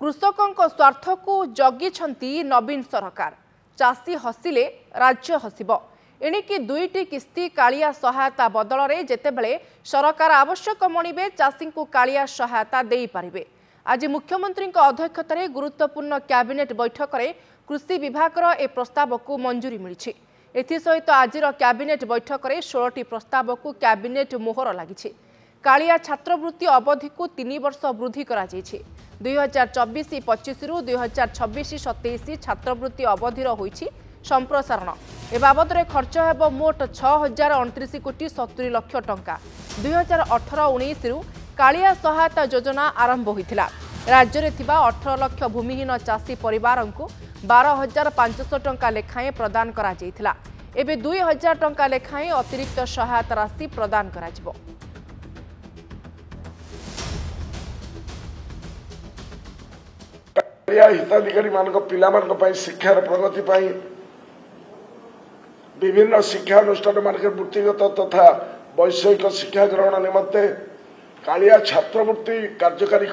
कृषकों स्वार्थ को जगी नवीन सरकार। चाषी हसिले राज्य हसिब। एणिकी दुईटी किस्ती कालिया सहायता बदल में जितेबले सरकार आवश्यक मणिबे चाषी को कालिया सहायता दे पारिबे। आज मुख्यमंत्री अध्यक्षतार गुरुत्वपूर्ण कैबिनेट बैठक में कृषि विभाग ए प्रस्ताव को मंजूरी मिली। एसहित आज कैबिनेट बैठक में 16टी प्रस्ताव को कैबिनेट मोहर लगी। कालिया छात्रवृत्ति अवधि को 3 वर्ष वृद्धि करा 2024-25 रु 2026-27 छात्रवृत्ति अवधिर होईछि संप्रसारण। ए बाबद रे खर्च हेब मोट 6029 कोटी 70 लाख टंका। 2018-19 रु कालिया सहायता योजना आरंभ होइथिला। राज्य में थिबा 18 लाख भूमिहीन चाषी परिवार को 12,500 टंका लेखाएं प्रदान करा जायथिला। एबे 2,000 टंका लेखाएं अतिरिक्त सहायता राशि प्रदान करा जिवो। हिताधिकारी पिला शिक्षार प्रगति विभिन्न शिक्षा अनुष्ठान मानक वृत्तिगत तथा वैषयिक शिक्षा ग्रहण निमंते कालिया छात्रवृत्ति कार्यकारी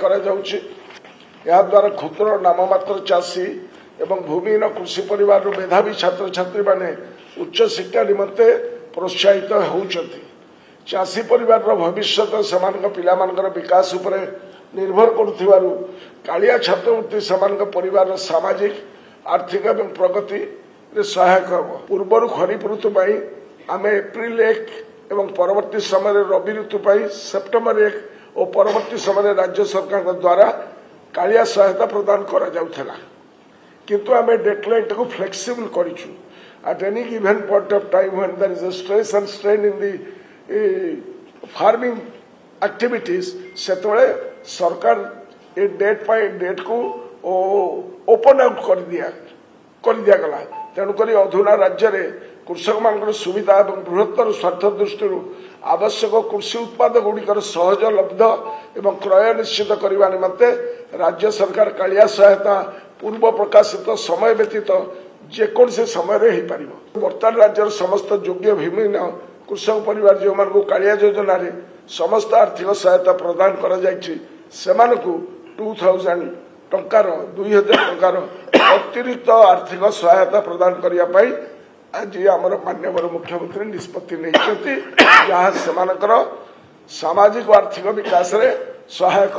द्वारा क्षुद्र नाममात्र चाषी एवं भूमिहीन कृषि परिवार मेधावी छात्र छात्री माने उच्च शिक्षा निमंते प्रोत्साहित होउछंती। चाषी परिवार भविष्य से पिला विकास उपरे निर्भर करुथिबारु कालिया छात्रवृत्ति समान परिवार सामाजिक आर्थिक एवं प्रगति रे सहायक हम। पूर्वर खरीफ ऋतु आम एप्रिल 1 एवं परवर्ती समय रबी ऋतु सेप्टेम्बर 1 और परवर्ती समय राज्य सरकार द्वारा कालिया सहायता प्रदान करा जाउथला। किंतु आम डेडलाइन को फ्लेक्सिबल करिछु। At any given point of time when there is a stress and strain in the farming activities सेतोळे सरकार ए डेट डेट को ओपन आउट कर दिया गला। तेणुक अधुना राज्य में कृषक मान सुविधा और बृहत्तर स्वार्थ दृष्टि आवश्यक कृषि उत्पाद गुड़िकर सहजलब्ध एवं क्रय निश्चित करने निमंते राज्य सरकार कालिया सहायता पूर्व प्रकाशित समय व्यतीत जेकोसी समय बर्तमान राज्यर समस्त योग्य भूमिहीन कृषक परिवार जो मान कालिया योजना रे समस्त आर्थिक सहायता प्रदान करा जायछि सेमानकु 2000 टंकार 2000 टंकार अतिरिक्त आर्थिक सहायता प्रदान करिया पाई आज आमर माननीय मुख्यमंत्री निष्पत्ति नहीं जहाँ सेमानकर सामाजिक आर्थिक विकास रे सहायक